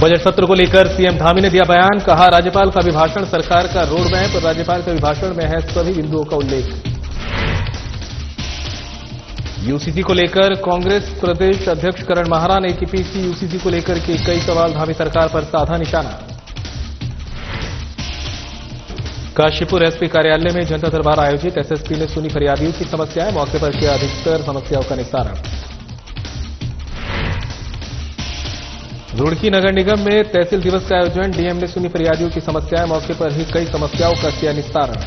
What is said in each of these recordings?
Budget सत्र को लेकर सीएम धामी ने दिया बयान। कहा, राज्यपाल का अभिभाषण सरकार का रोड मैप। राज्यपाल के अभिभाषण में है सभी बिंदुओं का उल्लेख। यूसीसी को लेकर कांग्रेस प्रदेश अध्यक्ष करण माहरा ने एकीपीसी यूसीसी को लेकर के कई सवाल। धामी सरकार पर साधा निशाना। काशीपुर एसपी कार्यालय में जनता दरबार आयोजित। एसएसपी ने सुनी फरियादियों की समस्याएं। मौके पर किया अधिकतर समस्याओं का निस्तारण। रुड़की नगर निगम में तहसील दिवस का आयोजन। डीएम ने सुनी फरियादियों की समस्याएं। मौके पर ही कई समस्याओं का किया निस्तारण।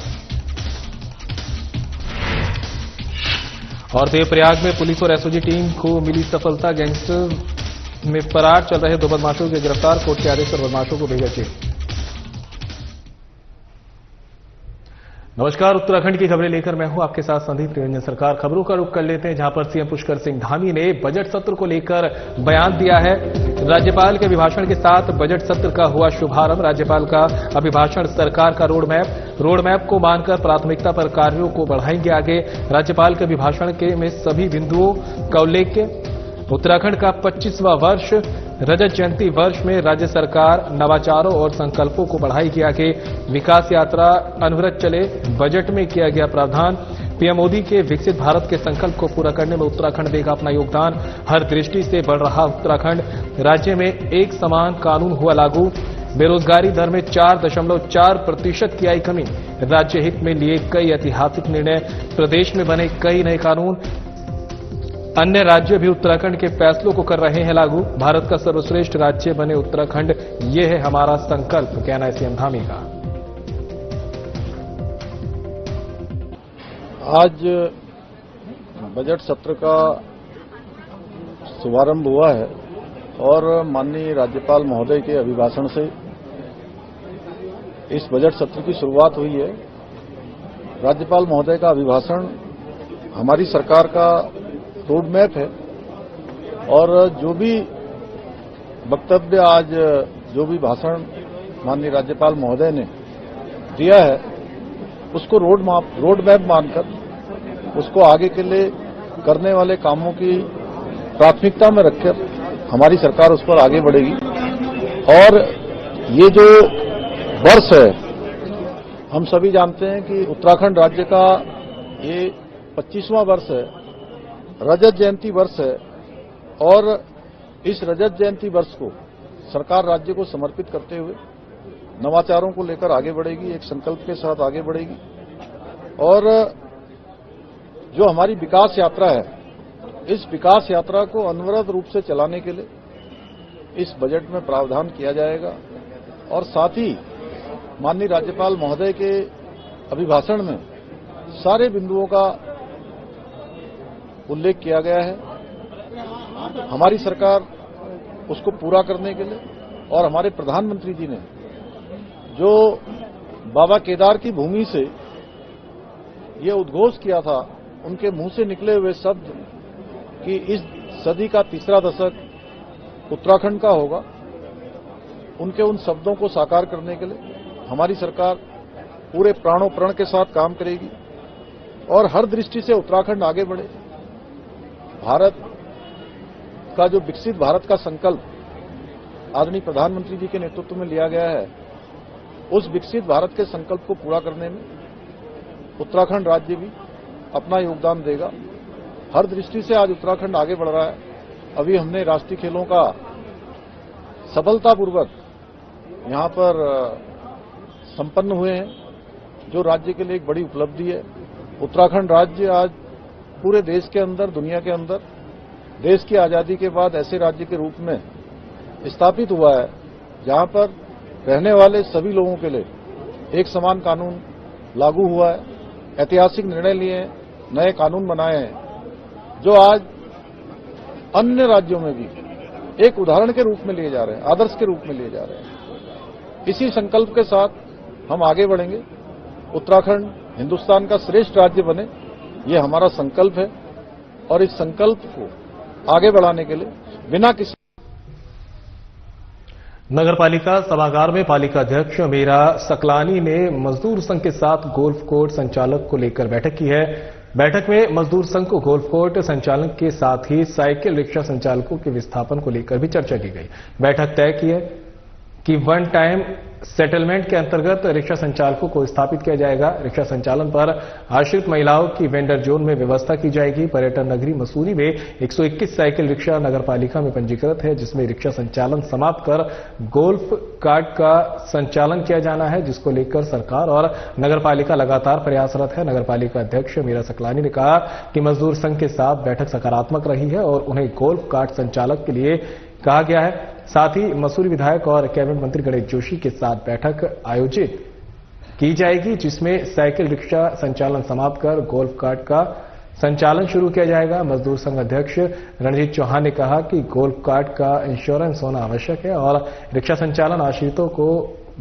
और देवप्रयाग में पुलिस और एसओजी टीम को मिली सफलता। गैंगस्टर में फरार चल रहे 2 बदमाशों के गिरफ्तार। कोर्ट के आदेश पर बदमाशों को भेजा जेल। नमस्कार, उत्तराखंड की खबरें लेकर मैं हूं आपके साथ संदीप निरंजन। सरकार खबरों का रुख कर लेते हैं, जहां पर सीएम पुष्कर सिंह धामी ने बजट सत्र को लेकर बयान दिया है। राज्यपाल के अभिभाषण के साथ बजट सत्र का हुआ शुभारंभ। राज्यपाल का अभिभाषण सरकार का रोड मैप को मानकर प्राथमिकता पर कार्यों को बढ़ाएंगे आगे। राज्यपाल के अभिभाषण के में सभी बिंदुओं का उल्लेख। उत्तराखंड का 25वां वर्ष, रजत जयंती वर्ष में राज्य सरकार नवाचारों और संकल्पों को बढ़ाएगी आगे। विकास यात्रा अनवरत चले, बजट में किया गया प्रावधान। पीएम मोदी के विकसित भारत के संकल्प को पूरा करने में उत्तराखंड देगा अपना योगदान। हर दृष्टि से बढ़ रहा उत्तराखंड। राज्य में एक समान कानून हुआ लागू। बेरोजगारी दर में 4.4% की आई कमी। राज्य हित में लिए कई ऐतिहासिक निर्णय। प्रदेश में बने कई नए कानून। अन्य राज्य भी उत्तराखंड के फैसलों को कर रहे हैं लागू। भारत का सर्वश्रेष्ठ राज्य बने उत्तराखंड, ये है हमारा संकल्प, कहना है सीएम धामी का। आज बजट सत्र का शुभारंभ हुआ है और माननीय राज्यपाल महोदय के अभिभाषण से इस बजट सत्र की शुरुआत हुई है। राज्यपाल महोदय का अभिभाषण हमारी सरकार का रोड मैप है और जो भी वक्तव्य आज, जो भी भाषण माननीय राज्यपाल महोदय ने दिया है, उसको रोड मैप मानकर उसको आगे के लिए करने वाले कामों की प्राथमिकता में रखकर हमारी सरकार उस पर आगे बढ़ेगी। और ये जो वर्ष है, हम सभी जानते हैं कि उत्तराखंड राज्य का ये 25वां वर्ष है, रजत जयंती वर्ष है और इस रजत जयंती वर्ष को सरकार राज्य को समर्पित करते हुए नवाचारों को लेकर आगे बढ़ेगी, एक संकल्प के साथ आगे बढ़ेगी। और जो हमारी विकास यात्रा है, इस विकास यात्रा को अनवरत रूप से चलाने के लिए इस बजट में प्रावधान किया जाएगा। और साथ ही माननीय राज्यपाल महोदय के अभिभाषण में सारे बिंदुओं का उल्लेख किया गया है। हमारी सरकार उसको पूरा करने के लिए, और हमारे प्रधानमंत्री जी ने जो बाबा केदार की भूमि से ये उद्घोष किया था, उनके मुंह से निकले हुए शब्द कि इस सदी का तीसरा दशक उत्तराखंड का होगा, उनके उन शब्दों को साकार करने के लिए हमारी सरकार पूरे प्राणों प्रण के साथ काम करेगी और हर दृष्टि से उत्तराखंड आगे बढ़े। भारत का जो विकसित भारत का संकल्प आदरणीय प्रधानमंत्री जी के नेतृत्व में लिया गया है, उस विकसित भारत के संकल्प को पूरा करने में उत्तराखंड राज्य भी अपना योगदान देगा। हर दृष्टि से आज उत्तराखंड आगे बढ़ रहा है। अभी हमने राष्ट्रीय खेलों का सफलतापूर्वक यहां पर संपन्न हुए हैं, जो राज्य के लिए एक बड़ी उपलब्धि है। उत्तराखंड राज्य आज पूरे देश के अंदर, दुनिया के अंदर, देश की आजादी के बाद ऐसे राज्य के रूप में स्थापित हुआ है जहां पर रहने वाले सभी लोगों के लिए एक समान कानून लागू हुआ है। ऐतिहासिक निर्णय लिए हैं, नए कानून बनाए हैं, जो आज अन्य राज्यों में भी एक उदाहरण के रूप में लिए जा रहे हैं, आदर्श के रूप में लिए जा रहे हैं। इसी संकल्प के साथ हम आगे बढ़ेंगे। उत्तराखंड हिंदुस्तान का श्रेष्ठ राज्य बने, ये हमारा संकल्प है और इस संकल्प को आगे बढ़ाने के लिए बिना किसी नगरपालिका सभागार में पालिका अध्यक्ष मीरा सकलानी ने मजदूर संघ के साथ गोल्फ कोर्ट संचालक को लेकर बैठक की है। बैठक में मजदूर संघ को गोल्फ कोर्ट संचालक के साथ ही साइकिल रिक्शा संचालकों के विस्थापन को लेकर भी चर्चा की गई। बैठक तय की है कि वन टाइम सेटलमेंट के अंतर्गत रिक्शा संचालकों को स्थापित किया जाएगा। रिक्शा संचालन पर आश्रित महिलाओं की वेंडर जोन में व्यवस्था की जाएगी। पर्यटन नगरी मसूरी में 121 साइकिल रिक्शा नगरपालिका में पंजीकृत है, जिसमें रिक्शा संचालन समाप्त कर गोल्फ कार्ट का संचालन किया जाना है, जिसको लेकर सरकार और नगरपालिका लगातार प्रयासरत है। नगरपालिका अध्यक्ष मीरा सकलानी ने कहा कि मजदूर संघ के साथ बैठक सकारात्मक रही है और उन्हें गोल्फ कार्ट संचालक के लिए कहा गया है। साथ ही मसूरी विधायक और कैबिनेट मंत्री गणेश जोशी के साथ बैठक आयोजित की जाएगी, जिसमें साइकिल रिक्शा संचालन समाप्त कर गोल्फ कार्ट का संचालन शुरू किया जाएगा। मजदूर संघ अध्यक्ष रणजीत चौहान ने कहा कि गोल्फ कार्ट का इंश्योरेंस होना आवश्यक है और रिक्शा संचालन आश्रितों को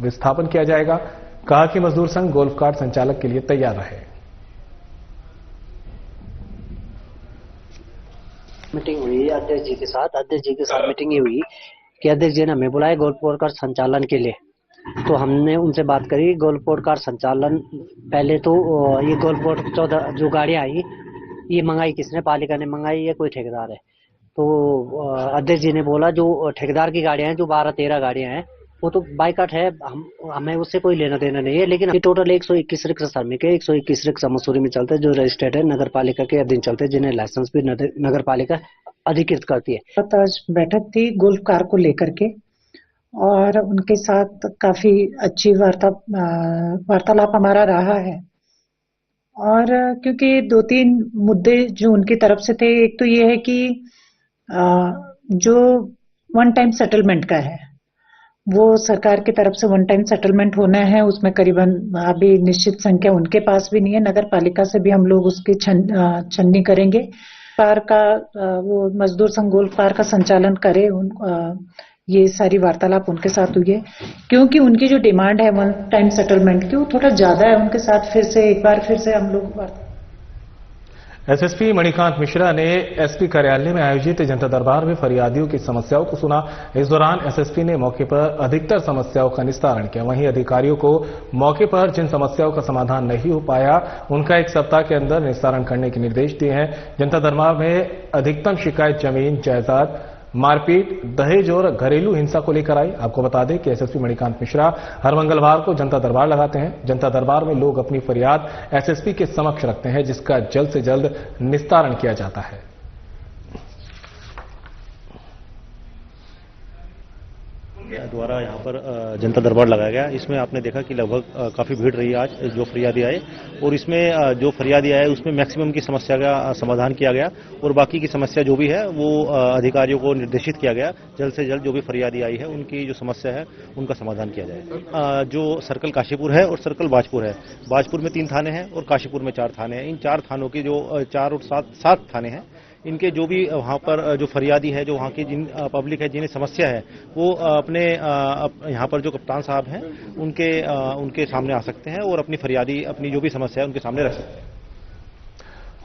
विस्थापन किया जाएगा। कहा कि मजदूर संघ गोल्फ कार्ट संचालक के लिए तैयार रहे। मीटिंग हुई अध्यक्ष जी के साथ मीटिंग ही हुई कि अध्यक्ष जी ने हमें बुलाया गोल्फ कार्ट संचालन के लिए। तो हमने उनसे बात करी गोल्फ कार्ट संचालन। पहले तो ये गोल्फ कार्ट 14 जो गाड़ियां आई ये मंगाई किसने? पालिका ने मंगाई, ये कोई ठेकेदार है? तो अध्यक्ष जी ने बोला जो ठेकेदार की गाड़ियां हैं, जो 12-13 गाड़ियां हैं, वो तो बाइकाट है, हमें उससे कोई लेना देना नहीं है। लेकिन ये टोटल 121 रिक्शा श्रमिक है, 121 रिक्शा मसूरी में चलते हैं, जो रजिस्टर्ड है, नगर पालिका के अधीन चलते हैं, जिन्हें लाइसेंस भी नगर पालिका अधिकृत करती है। आज बैठक थी गोल्फ कार को लेकर के और उनके साथ काफी अच्छी वार्तालाप हमारा रहा है। और क्योंकि 2-3 मुद्दे जो उनकी तरफ से थे, एक तो ये है कि जो वन टाइम सेटलमेंट का है वो सरकार की तरफ से वन टाइम सेटलमेंट होना है, उसमें करीबन अभी निश्चित संख्या उनके पास भी नहीं है। नगर पालिका से भी हम लोग उसकी छन्नी करेंगे। कार का वो मजदूर संघ गोल्फ कार का संचालन करे, ये सारी वार्तालाप उनके साथ हुई है। क्योंकि उनकी जो डिमांड है वन टाइम सेटलमेंट की वो थोड़ा ज्यादा है, उनके साथ एक बार फिर से हम लोग एसएसपी मणिकांत मिश्रा ने एसपी कार्यालय में आयोजित जनता दरबार में फरियादियों की समस्याओं को सुना। इस दौरान एसएसपी ने मौके पर अधिकतर समस्याओं का निस्तारण किया। वहीं अधिकारियों को मौके पर जिन समस्याओं का समाधान नहीं हो पाया उनका 1 सप्ताह के अंदर निस्तारण करने के निर्देश दिए हैं। जनता दरबार में अधिकतम शिकायत जमीन जायदाद, मारपीट, दहेज और घरेलू हिंसा को लेकर आई। आपको बता दें कि एसएसपी मणिकांत मिश्रा हर मंगलवार को जनता दरबार लगाते हैं। जनता दरबार में लोग अपनी फरियाद एसएसपी के समक्ष रखते हैं, जिसका जल्द से जल्द निस्तारण किया जाता है। द्वारा यहाँ पर जनता दरबार लगाया गया। इसमें आपने देखा कि लगभग काफी भीड़ रही आज जो फरियादी आए, और इसमें जो फरियादी आए उसमें मैक्सिमम की समस्या का समाधान किया गया और बाकी की समस्या जो भी है वो अधिकारियों को निर्देशित किया गया जल्द से जल्द जो भी फरियादी आई है उनकी जो समस्या है उनका समाधान किया जाए। जो सर्कल काशीपुर है और सर्कल बाजपुर है, बाजपुर में 3 थाने हैं और काशीपुर में 4 थाने हैं। इन 4 थानों के जो 4 और 7 थाने हैं, इनके जो भी वहाँ पर जो फरियादी है, जो वहाँ की जिन पब्लिक है जिन्हें समस्या है, वो अपने यहाँ पर जो कप्तान साहब हैं उनके सामने आ सकते हैं और अपनी फरियादी, अपनी जो भी समस्या है उनके सामने रख सकते हैं।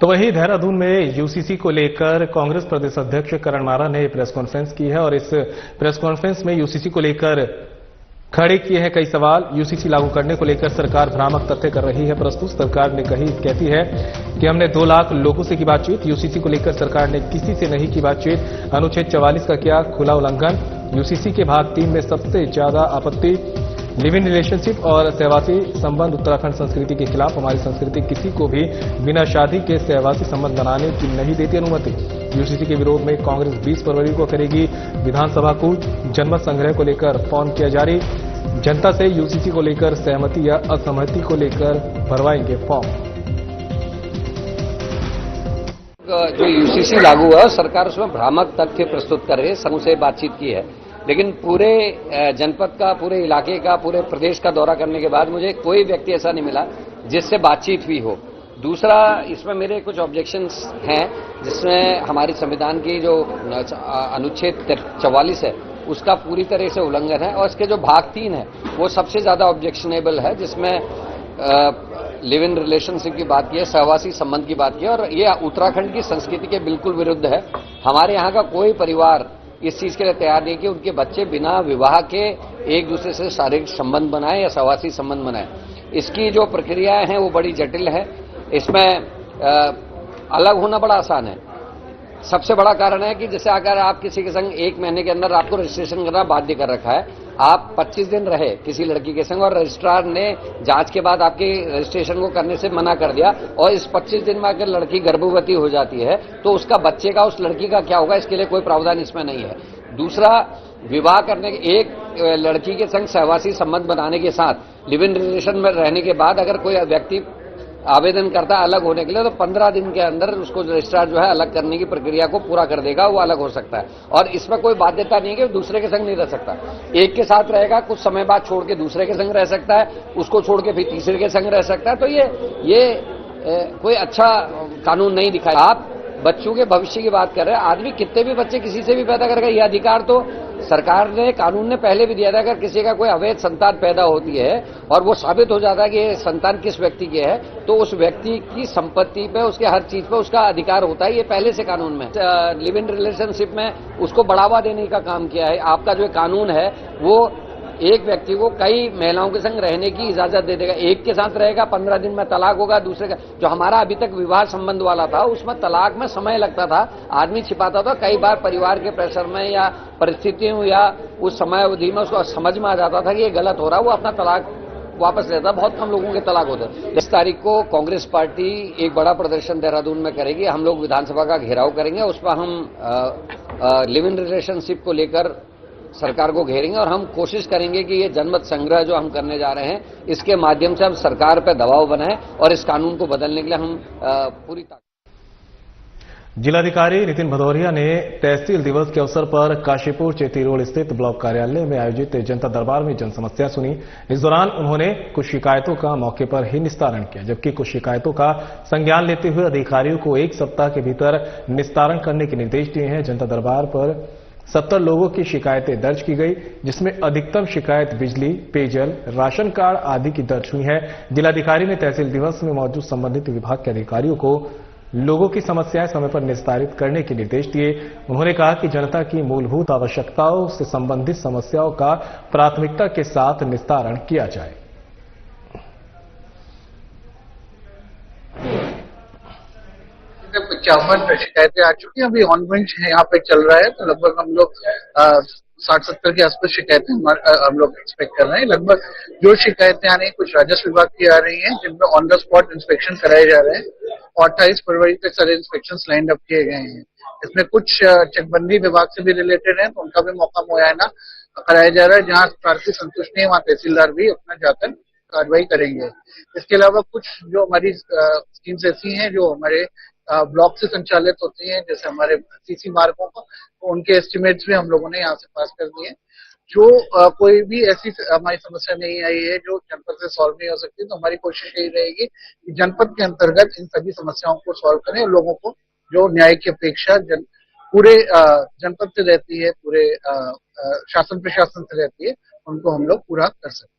तो वहीं देहरादून में यूसीसी को लेकर कांग्रेस प्रदेश अध्यक्ष करण मारा ने प्रेस कॉन्फ्रेंस की है और इस प्रेस कॉन्फ्रेंस में यूसीसी को लेकर खड़े किए हैं कई सवाल। यूसीसी लागू करने को लेकर सरकार भ्रामक तथ्य कर रही है प्रस्तुत। सरकार ने कहती है कि हमने 2 लाख लोगों से की बातचीत। यूसीसी को लेकर सरकार ने किसी से नहीं की बातचीत। अनुच्छेद 44 का किया खुला उल्लंघन। यूसीसी के भाग 3 में सबसे ज्यादा आपत्ति लिव इन रिलेशनशिप और सहवासी संबंध। उत्तराखंड संस्कृति के खिलाफ। हमारी संस्कृति किसी को भी बिना शादी के सहवासी संबंध बनाने की नहीं देती अनुमति। यूसीसी के विरोध में कांग्रेस 20 फरवरी को करेगी विधानसभा कूच। जनमत संग्रह को लेकर फॉर्म किया जारी। जनता से यूसीसी को लेकर सहमति या असहमति को लेकर भरवाएंगे फॉर्म। जो यूसीसी लागू हुआ सरकार उसमें भ्रामक तथ्य प्रस्तुत कर रही है। समूह से बातचीत की है, लेकिन पूरे जनपद का, पूरे इलाके का, पूरे प्रदेश का दौरा करने के बाद मुझे कोई व्यक्ति ऐसा नहीं मिला जिससे बातचीत हुई हो। दूसरा, इसमें मेरे कुछ ऑब्जेक्शंस हैं जिसमें हमारी संविधान की जो अनुच्छेद 44 है उसका पूरी तरह से उल्लंघन है और इसके जो भाग 3 है वो सबसे ज्यादा ऑब्जेक्शनेबल है, जिसमें लिव इन रिलेशनशिप की बात की है, सहवासी संबंध की बात की है और ये उत्तराखंड की संस्कृति के बिल्कुल विरुद्ध है। हमारे यहाँ का कोई परिवार इस चीज के लिए तैयार नहीं कि उनके बच्चे बिना विवाह के एक दूसरे से शारीरिक संबंध बनाए या सहवासी संबंध बनाए। इसकी जो प्रक्रियाएं हैं वो बड़ी जटिल है। इसमें अलग होना बड़ा आसान है। सबसे बड़ा कारण है कि जैसे अगर आप किसी के संग 1 महीने के अंदर आपको रजिस्ट्रेशन करना बाध्य कर रखा है, आप 25 दिन रहे किसी लड़की के संग और रजिस्ट्रार ने जांच के बाद आपके रजिस्ट्रेशन को करने से मना कर दिया और इस 25 दिन में अगर लड़की गर्भवती हो जाती है तो उसका बच्चे का, उस लड़की का क्या होगा, इसके लिए कोई प्रावधान इसमें नहीं है। दूसरा, विवाह करने के एक लड़की के संग सहवासी संबंध बनाने के साथ लिव इन रिलेशन में रहने के बाद अगर कोई व्यक्ति आवेदन करता है अलग होने के लिए तो 15 दिन के अंदर उसको रजिस्ट्रार जो है अलग करने की प्रक्रिया को पूरा कर देगा, वो अलग हो सकता है। और इसमें कोई बाध्यता नहीं है कि दूसरे के संग नहीं रह सकता, एक के साथ रहेगा, कुछ समय बाद छोड़ के दूसरे के संग रह सकता है, उसको छोड़ के फिर तीसरे के संग रह सकता है। तो ये कोई अच्छा कानून नहीं दिखाया। आप बच्चों के भविष्य की बात कर रहे हैं, आदमी कितने भी बच्चे किसी से भी पैदा करेगा, यह अधिकार तो सरकार ने, कानून ने पहले भी दिया था। अगर किसी का कोई अवैध संतान पैदा होती है और वो साबित हो जाता है कि ये संतान किस व्यक्ति की है, तो उस व्यक्ति की संपत्ति पे, उसके हर चीज पे उसका अधिकार होता है। ये पहले से कानून में, लिव इन रिलेशनशिप में उसको बढ़ावा देने का काम किया है। आपका जो कानून है वो एक व्यक्ति को कई महिलाओं के संग रहने की इजाजत दे देगा। एक के साथ रहेगा, 15 दिन में तलाक होगा, दूसरे का। जो हमारा अभी तक विवाह संबंध वाला था उसमें तलाक में समय लगता था, आदमी छिपाता था, कई बार परिवार के प्रेशर में या परिस्थितियों या उस समय अवधि में उसको समझ में आ जाता था कि ये गलत हो रहा है, वो अपना तलाक वापस लेता। बहुत कम लोगों के तलाक होते। 10 तारीख को कांग्रेस पार्टी एक बड़ा प्रदर्शन देहरादून में करेगी। हम लोग विधानसभा का घेराव करेंगे, उस पर हम लिव इन रिलेशनशिप को लेकर सरकार को घेरेंगे और हम कोशिश करेंगे कि ये जनमत संग्रह जो हम करने जा रहे हैं इसके माध्यम से हम सरकार पर दबाव बनाएं और इस कानून को बदलने के लिए हम पूरी ताकत। जिलाधिकारी नितिन भदौरिया ने तहसील दिवस के अवसर पर काशीपुर चेती रोड स्थित ब्लॉक कार्यालय में आयोजित जनता दरबार में जन समस्या सुनी। इस दौरान उन्होंने कुछ शिकायतों का मौके पर ही निस्तारण किया, जबकि कुछ शिकायतों का संज्ञान लेते हुए अधिकारियों को 1 सप्ताह के भीतर निस्तारण करने के निर्देश दिए हैं। जनता दरबार पर 70 लोगों की शिकायतें दर्ज की गई, जिसमें अधिकतम शिकायत बिजली, पेयजल, राशन कार्ड आदि की दर्ज हुई है। जिलाधिकारी ने तहसील दिवस में मौजूद संबंधित विभाग के अधिकारियों को लोगों की समस्याएं समय पर निस्तारित करने के निर्देश दिए। उन्होंने कहा कि जनता की मूलभूत आवश्यकताओं से संबंधित समस्याओं का प्राथमिकता के साथ निस्तारण किया जाए। पचावन शिकायतें आ चुकी हैं, अभी ऑनगोइंग यहाँ पे चल रहा है, तो लगभग हम लोग 60-70 के आसपास शिकायतें हम लोग एक्सपेक्ट कर रहे हैं। लगभग जो शिकायतें आ रही हैं कुछ राजस्व विभाग की आ रही हैं, जिनमें ऑन द स्पॉट इंस्पेक्शन कराए जा रहे हैं और 28 फरवरी तक सारे इंस्पेक्शन लाइंड अप किए गए हैं। इसमें कुछ चकबंदी विभाग से भी रिलेटेड है, तो उनका भी मौका मुआयना कराया जा रहा है। जहाँ प्रार्थी संतुष्ट नहीं है वहाँ तहसीलदार भी अपना जाकर कार्रवाई करेंगे। इसके अलावा कुछ जो हमारी स्कीम्स ऐसी हैं जो हमारे ब्लॉक से संचालित होती हैं, जैसे हमारे सीसी मार्गों को, तो उनके एस्टिमेट्स भी हम लोगों ने यहाँ से पास कर दिए। जो कोई भी ऐसी हमारी समस्या नहीं आई है जो जनपद से सॉल्व नहीं हो सकती, तो हमारी कोशिश यही रहेगी कि जनपद के अंतर्गत इन सभी समस्याओं को सॉल्व करें और लोगों को जो न्याय की अपेक्षा पूरे जनपद से रहती है, पूरे शासन प्रशासन से रहती है, उनको हम लोग पूरा कर सकें।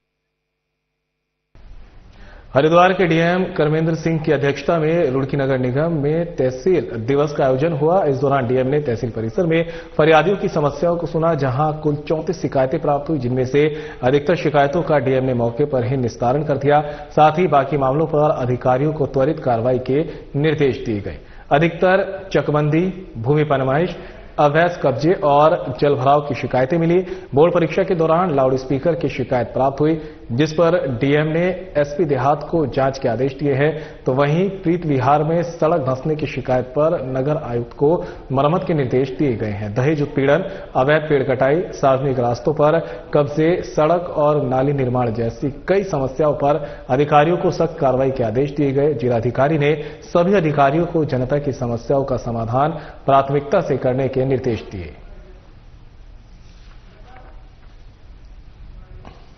हरिद्वार के डीएम कर्मेंद्र सिंह की अध्यक्षता में रुड़की नगर निगम में तहसील दिवस का आयोजन हुआ। इस दौरान डीएम ने तहसील परिसर में फरियादियों की समस्याओं को सुना, जहां कुल 34 शिकायतें प्राप्त हुई, जिनमें से अधिकतर शिकायतों का डीएम ने मौके पर ही निस्तारण कर दिया। साथ ही बाकी मामलों पर अधिकारियों को त्वरित कार्रवाई के निर्देश दिए गए। अधिकतर चकबंदी, भूमि पैमाइश, अवैध कब्जे और जलभराव की शिकायतें मिली। बोर्ड परीक्षा के दौरान लाउड स्पीकर की शिकायत प्राप्त हुई, जिस पर डीएम ने एसपी देहात को जांच के आदेश दिए हैं। तो वहीं प्रीत विहार में सड़क धंसने की शिकायत पर नगर आयुक्त को मरम्मत के निर्देश दिए गए हैं। दहेज उत्पीड़न, अवैध पेड़ कटाई, सार्वजनिक रास्तों पर कब्जे, सड़क और नाली निर्माण जैसी कई समस्याओं पर अधिकारियों को सख्त कार्रवाई के आदेश दिए गए। जिलाधिकारी ने सभी अधिकारियों को जनता की समस्याओं का समाधान प्राथमिकता से करने के निर्देश दिए।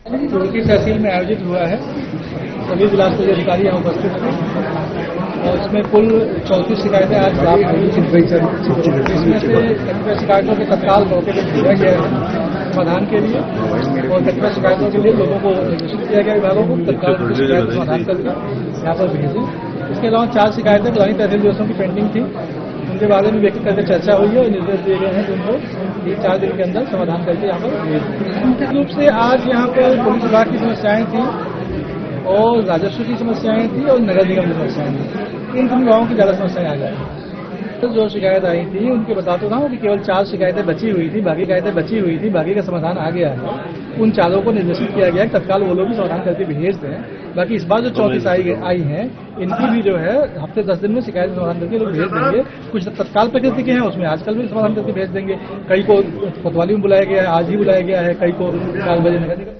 रुड़की तहसील में आयोजित हुआ है, सभी जिलास्तरीय अधिकारी यहाँ उपस्थित थे और इसमें कुल 34 शिकायतें आज प्राप्त हुई। इसमें से 31 शिकायतों के तत्काल मौके पर भेजा गया है समाधान के लिए और 31 शिकायतों के लिए लोगों को निर्देशित किया गया विभागों को तत्काल शिकायत समाधान करके यहाँ पर भेजें। इसके अलावा 4 शिकायतें पुरानी तहसील दिवसों की पेंडिंग थी, उनके बारे में व्यक्त करके चर्चा हुई है और निर्देश दिए गए हैं कि उनको 3-4 दिन के अंदर समाधान करके यहाँ पर मुख्य रूप से आज यहाँ पर पुलिस विभाग की समस्याएं थी और राजस्व की समस्याएं थी और नगर निगम की समस्याएं थी। इन 3 विभागों की ज्यादा समस्याएं आ जाएंगी। जो शिकायत आई थी उनके बताता हूँ कि केवल 4 शिकायतें बची हुई थी, बाकी बाकी का समाधान आ गया है। उन 4 को निर्देशित किया गया है तत्काल वो लोग भी समाधान करके भेज दें। बाकी इस बार जो 34 आई हैं इनकी भी जो है हफ्ते 10 दिन में शिकायत समाधान करके लोग भेज देंगे। कुछ तत्काल प्रकृति के हैं, उसमें आजकल भी समाधान करके भेज देंगे। कई को कोतवाली में बुलाया गया है, आज ही बुलाया गया है, कई को 4 बजे निकल।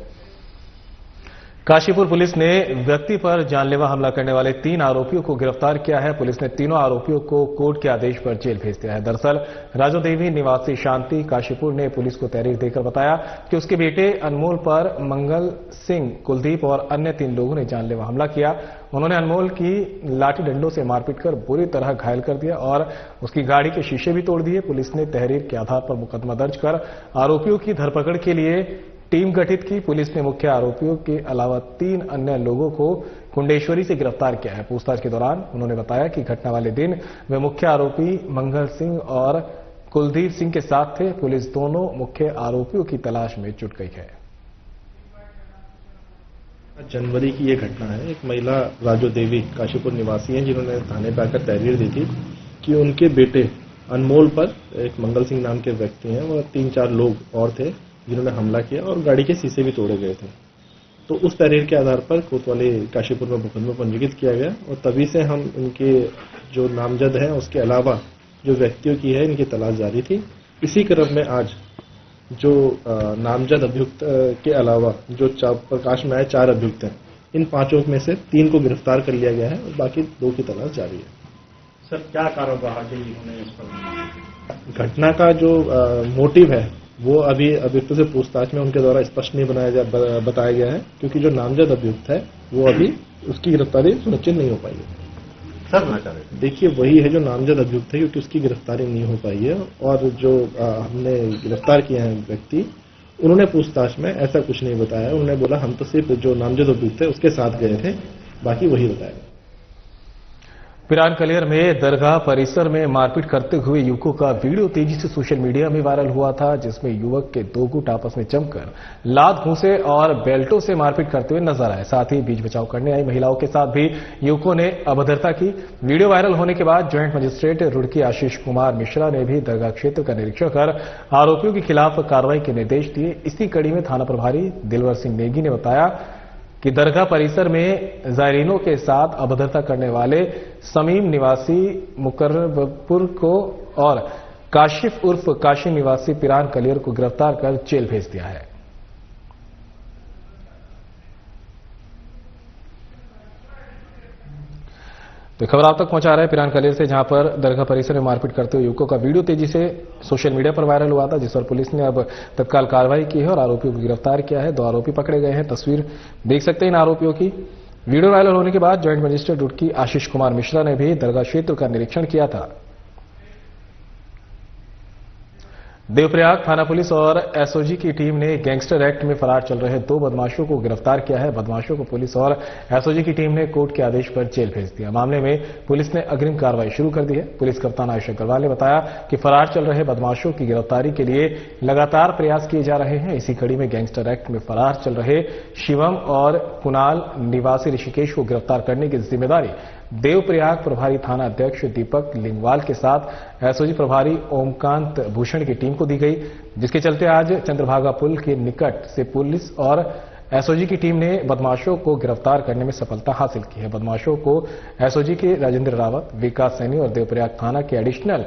काशीपुर पुलिस ने व्यक्ति पर जानलेवा हमला करने वाले 3 आरोपियों को गिरफ्तार किया है। पुलिस ने तीनों आरोपियों को कोर्ट के आदेश पर जेल भेज दिया है। दरअसल राजो देवी निवासी शांति काशीपुर ने पुलिस को तहरीर देकर बताया कि उसके बेटे अनमोल पर मंगल सिंह, कुलदीप और अन्य 3 लोगों ने जानलेवा हमला किया। उन्होंने अनमोल की लाठी डंडों से मारपीट कर बुरी तरह घायल कर दिया और उसकी गाड़ी के शीशे भी तोड़ दिए। पुलिस ने तहरीर के आधार पर मुकदमा दर्ज कर आरोपियों की धरपकड़ के लिए टीम गठित की। पुलिस ने मुख्य आरोपियों के अलावा 3 अन्य लोगों को कुंडेश्वरी से गिरफ्तार किया है। पूछताछ के दौरान उन्होंने बताया कि घटना वाले दिन वे मुख्य आरोपी मंगल सिंह और कुलदीप सिंह के साथ थे। पुलिस दोनों मुख्य आरोपियों की तलाश में जुट गई है। जनवरी की ये घटना है। एक महिला राजो देवी काशीपुर निवासी हैं जिन्होंने थाने पर आकर तहरीर दी थी कि उनके बेटे अनमोल पर एक मंगल सिंह नाम के व्यक्ति हैं और 3-4 लोग और थे जिन्होंने हमला किया और गाड़ी के शीशे भी तोड़े गए थे। तो उस तहरीर के आधार पर कोतवाली काशीपुर में मुकदमा पंजीकृत किया गया और तभी से हम इनके जो नामजद हैं उसके अलावा जो व्यक्तियों की है इनकी तलाश जारी थी। इसी क्रम में आज जो नामजद अभियुक्त के अलावा जो प्रकाश में आए 4 अभियुक्त हैं, इन 5 में से 3 को गिरफ्तार कर लिया गया है और बाकी 2 की तलाश जारी है। सर क्या कारण रहा कि इन्होंने इस पर घटना का जो मोटिव है वो अभी अभियुक्त से पूछताछ में उनके द्वारा स्पष्ट नहीं बताया गया है, क्योंकि जो नामजद अभियुक्त है वो अभी उसकी गिरफ्तारी सुनिश्चित नहीं हो पाई है। सर देखिए वही है जो नामजद अभियुक्त है, क्योंकि उसकी गिरफ्तारी नहीं हो पाई है और जो हमने गिरफ्तार किए हैं व्यक्ति, उन्होंने पूछताछ में ऐसा कुछ नहीं बताया। उन्होंने बोला हम तो सिर्फ जो नामजद अभियुक्त है उसके साथ गए थे, बाकी वही बताया। पिरान कलियर में दरगाह परिसर में मारपीट करते हुए युवकों का वीडियो तेजी से सोशल मीडिया में वायरल हुआ था, जिसमें युवक के 2 गुट आपस में जमकर लात घूंसे और बेल्टों से मारपीट करते हुए नजर आए। साथ ही बीच बचाव करने आई महिलाओं के साथ भी युवकों ने अभद्रता की। वीडियो वायरल होने के बाद ज्वाइंट मजिस्ट्रेट रुड़की आशीष कुमार मिश्रा ने भी दरगाह क्षेत्र का निरीक्षण कर आरोपियों के खिलाफ कार्रवाई के निर्देश दिए। इसी कड़ी में थाना प्रभारी दिलवर सिंह नेगी ने बताया कि दरगाह परिसर में जायरीनों के साथ अभद्रता करने वाले समीम निवासी मुकर्रबपुर को और काशिफ उर्फ काशी निवासी पिरान कलियर को गिरफ्तार कर जेल भेज दिया है। तो खबर आप तक पहुंचा रहा है पिरान कलियर से, जहां पर दरगाह परिसर में मारपीट करते हुए युवकों का वीडियो तेजी से सोशल मीडिया पर वायरल हुआ था, जिस पर पुलिस ने अब तत्काल कार्रवाई की है और आरोपियों को गिरफ्तार किया है। 2 आरोपी पकड़े गए हैं। तस्वीर देख सकते हैं इन आरोपियों की। वीडियो वायरल होने के बाद ज्वाइंट मजिस्ट्रेट रुड़की आशीष कुमार मिश्रा ने भी दरगाह क्षेत्र का निरीक्षण किया था। देवप्रयाग थाना पुलिस और एसओजी की टीम ने गैंगस्टर एक्ट में फरार चल रहे 2 बदमाशों को गिरफ्तार किया है। बदमाशों को पुलिस और एसओजी की टीम ने कोर्ट के आदेश पर जेल भेज दिया। मामले में पुलिस ने अग्रिम कार्रवाई शुरू कर दी है। पुलिस कप्तान आयुष अग्रवाल ने बताया कि फरार चल रहे बदमाशों की गिरफ्तारी के लिए लगातार प्रयास किए जा रहे हैं। इसी कड़ी में गैंगस्टर एक्ट में फरार चल रहे शिवम और कुणाल निवासी ऋषिकेश को गिरफ्तार करने की जिम्मेदारी देवप्रयाग प्रभारी थाना अध्यक्ष दीपक लिंगवाल के साथ एसओजी प्रभारी ओमकांत भूषण की टीम को दी गई, जिसके चलते आज चंद्रभागा पुल के निकट से पुलिस और एसओजी की टीम ने बदमाशों को गिरफ्तार करने में सफलता हासिल की है। बदमाशों को एसओजी के राजेंद्र रावत, विकास सैनी और देवप्रयाग थाना के एडिशनल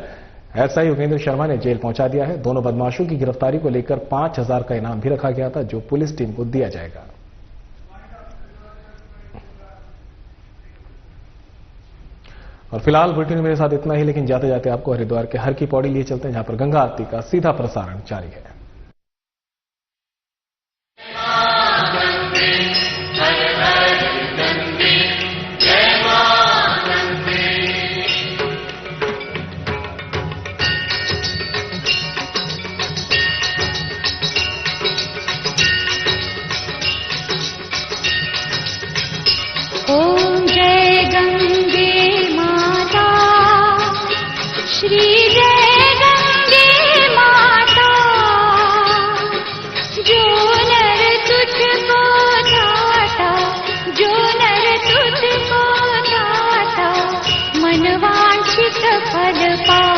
एसआई योगेंद्र शर्मा ने जेल पहुंचा दिया है। दोनों बदमाशों की गिरफ्तारी को लेकर 5000 का इनाम भी रखा गया था, जो पुलिस टीम को दिया जाएगा। और फिलहाल बुलेटिन में मेरे साथ इतना ही, लेकिन जाते जाते आपको हरिद्वार के हर की पौड़ी लिए चलते हैं, जहां पर गंगा आरती का सीधा प्रसारण जारी है। ओम जय गंगे माता, श्री जय गंगे माता, जो नर तुझको ध्याता, जो नर तुझको ध्याता, मन वांछित फल पा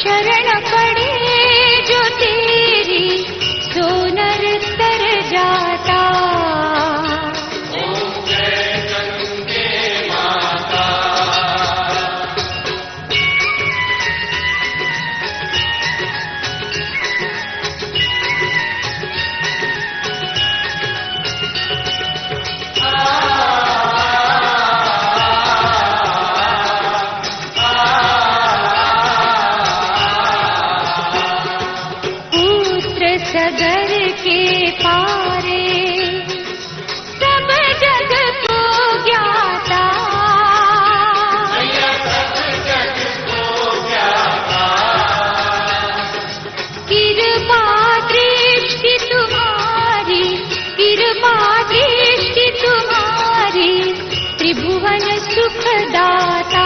शरण पड़े जो तेरी सो नर तर जाता। सगर के पारे सब जग को ज्ञाता। कृपा दृष्टि तुम्हारी, कृपा दृष्टि तुम्हारी, त्रिभुवन सुखदाता।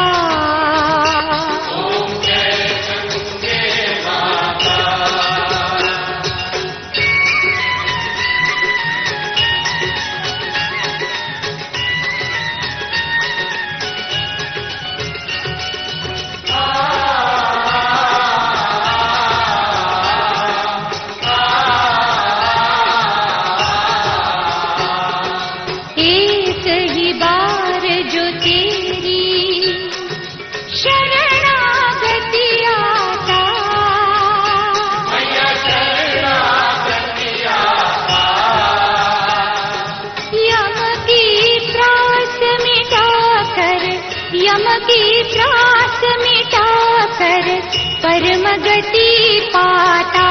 एक ही बार जो तेरी शरणागति आता। यम की त्रास मिटाकर, यम की त्रास मिटाकर परम गति पाता।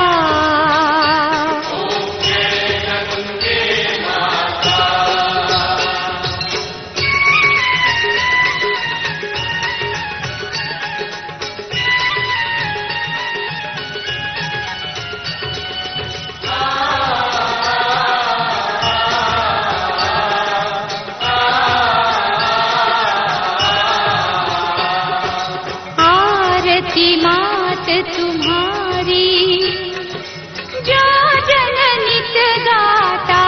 आरती मात तुम्हारी जो जन नित गाता।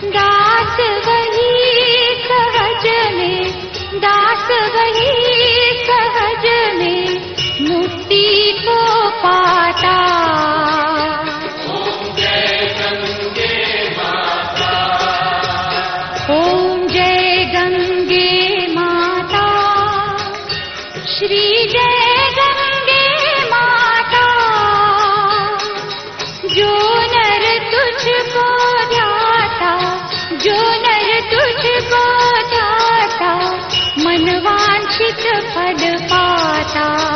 दास वही सहज में, दास वही सहज में मुक्ति को पाता। ओम जय गंगे माता, श्री जय गंगे माता। जो नर तुझको ध्याता, जो नर तुझको ध्याता, मन वांछित फल पाता।